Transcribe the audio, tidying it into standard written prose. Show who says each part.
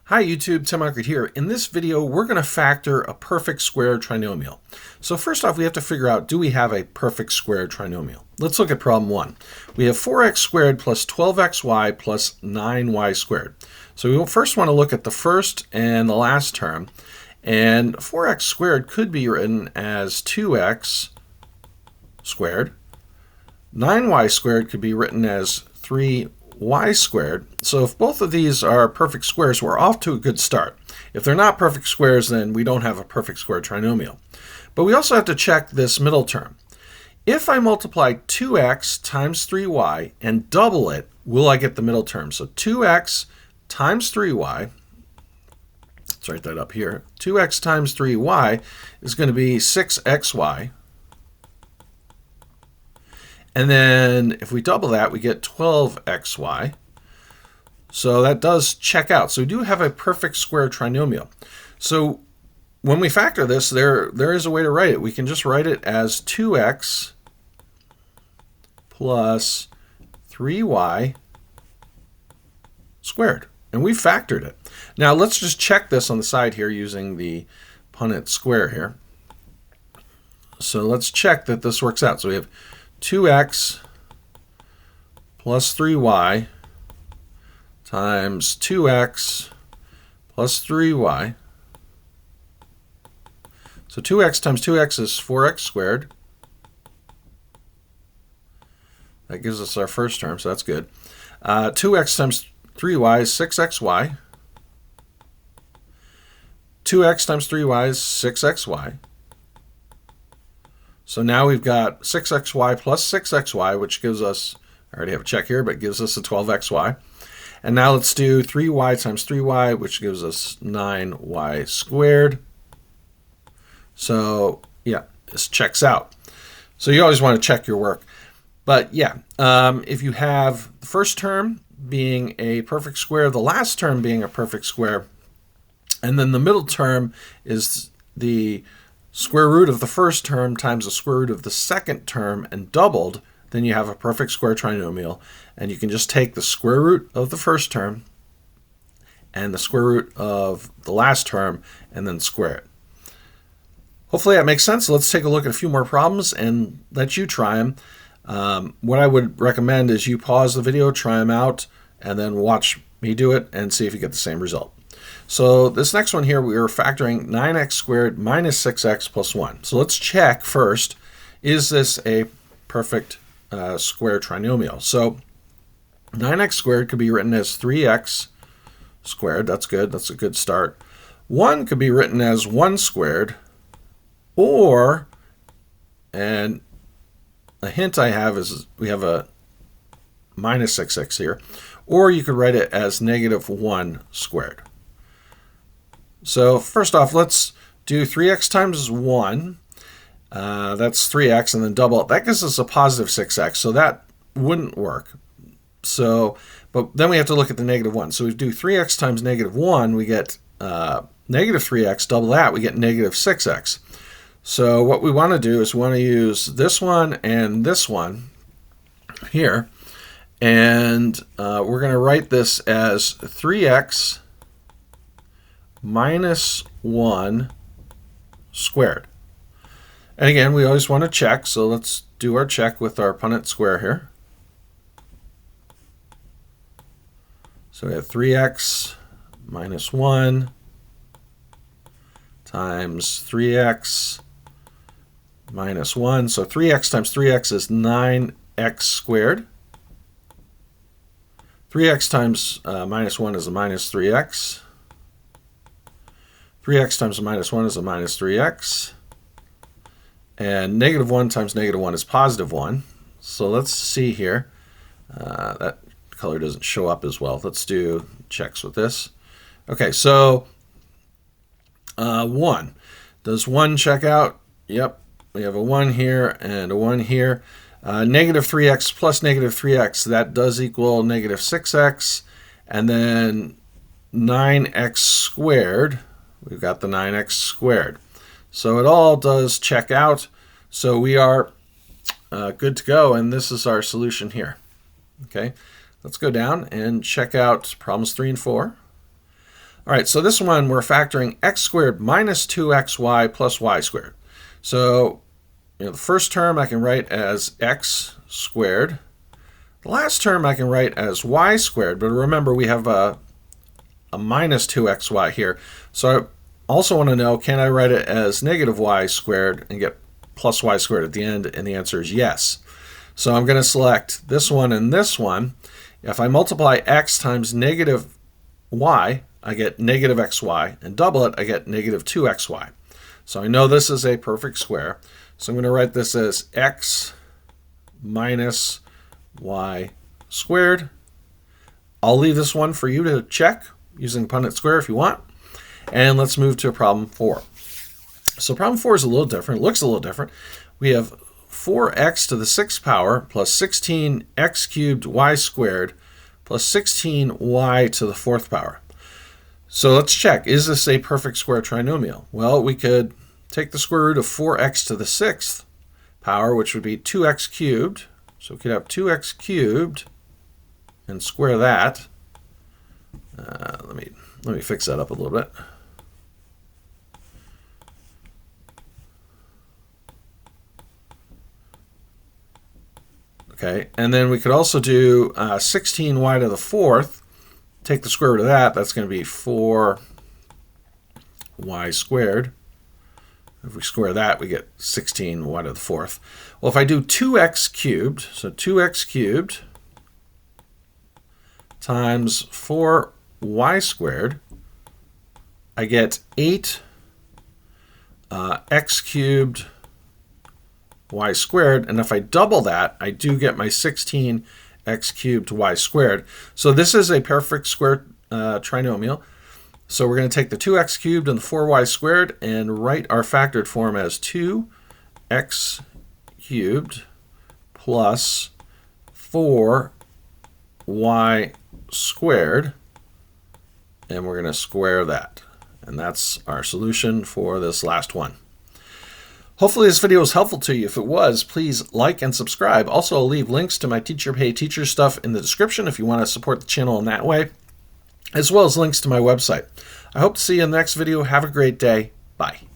Speaker 1: Hi YouTube, Tim Eckert here. In this video, we're going to factor a perfect square trinomial. So first off, we have to figure out, do we have a perfect square trinomial? Let's look at problem 1. We have 4x squared plus 12xy plus 9y squared. So we first want to look at the first and the last term. And 4x squared could be written as 2x squared. 9y squared could be written as 3y squared. So if both of these are perfect squares, we're off to a good start. If they're not perfect squares, then we don't have a perfect square trinomial. But we also have to check this middle term. If I multiply 2x times 3y and double it, will I get the middle term? So 2x times 3y, let's write that up here, 2x times 3y is going to be 6xy. And then if we double that, we get 12xy. So that does check out. So we do have a perfect square trinomial. So when we factor this, there is a way to write it. We can just write it as 2x plus 3y squared. And we factored it. Now let's just check this on the side here using the Punnett square here. So let's check that this works out. So we have 2x plus 3y times 2x plus 3y. So 2x times 2x is 4x squared. That gives us our first term, so that's good. 2x times 3y is 6xy. 2x times 3y is 6xy. So now we've got 6xy plus 6xy, which gives us, I already have a check here, but gives us a 12xy. And now let's do 3y times 3y, which gives us 9y squared. So yeah, this checks out. So you always want to check your work. But yeah, if you have the first term being a perfect square, the last term being a perfect square, and then the middle term is the square root of the first term times the square root of the second term and doubled, then you have a perfect square trinomial. And you can just take the square root of the first term and the square root of the last term and then square it. Hopefully that makes sense. Let's take a look at a few more problems and let you try them. What I would recommend is you pause the video, try them out, and then watch me do it and see if you get the same result. So this next one here, we are factoring 9x squared minus 6x plus 1. So let's check first, is this a perfect square trinomial? So 9x squared could be written as 3x squared. That's good. That's a good start. 1 could be written as 1 squared, or, and a hint I have is we have a minus 6x here, or you could write it as negative 1 squared. So first off, let's do 3x times 1. That's 3x, and then double it. That gives us a positive 6x, so that wouldn't work. So, but then we have to look at the negative 1. So we do 3x times negative 1, we get negative 3x. Double that, we get negative 6x. So what we want to do is we want to use this one and this one here. And we're going to write this as 3x minus 1 squared. And again, we always want to check, so let's do our check with our Punnett square here. So we have 3x minus 1 times 3x minus 1. So 3x times 3x is 9x squared. 3x times minus 1 is a minus 3x. 3x times a minus 1 is a minus 3x. And negative 1 times negative 1 is positive 1. So let's see here. That color doesn't show up as well. Let's do checks with this. Okay, so 1. Does 1 check out? Yep. We have a 1 here and a 1 here. Negative 3x plus negative 3x, that does equal negative 6x. And then 9x squared. We've got the 9x squared. So it all does check out. So we are good to go, and this is our solution here. Okay, let's go down and check out problems 3 and 4. All right, so this one we're factoring x squared minus 2xy plus y squared. So the first term I can write as x squared. The last term I can write as y squared, but remember we have a minus 2xy here. So I also want to know, can I write it as negative y squared and get plus y squared at the end? And the answer is yes. So I'm going to select this one and this one. If I multiply x times negative y, I get negative xy, and double it, I get negative 2xy. So I know this is a perfect square. So I'm going to write this as x minus y squared. I'll leave this one for you to check using Punnett square if you want. And let's move to problem 4. So problem 4 is a little different, looks a little different. We have 4x to the 6th power plus 16x cubed y squared plus 16y to the 4th power. So let's check, is this a perfect square trinomial? Well, we could take the square root of 4x to the 6th power, which would be 2x cubed. So we could have 2x cubed and square that. Let me fix that up a little bit. Okay, and then we could also do 16y to the 4th. Take the square root of that. That's going to be 4y squared. If we square that, we get 16y to the 4th. Well, if I do 2x cubed, so 2x cubed times 4y squared, I get 8 x cubed y squared, and if I double that, I do get my 16x cubed y squared. So this is a perfect square trinomial. So we're going to take the 2x cubed and the 4y squared and write our factored form as 2x cubed plus 4y squared, and we're going to square that. And that's our solution for this last one. Hopefully this video was helpful to you. If it was, please like and subscribe. Also, I'll leave links to my Teacher Pay Teacher stuff in the description if you want to support the channel in that way, as well as links to my website. I hope to see you in the next video. Have a great day. Bye.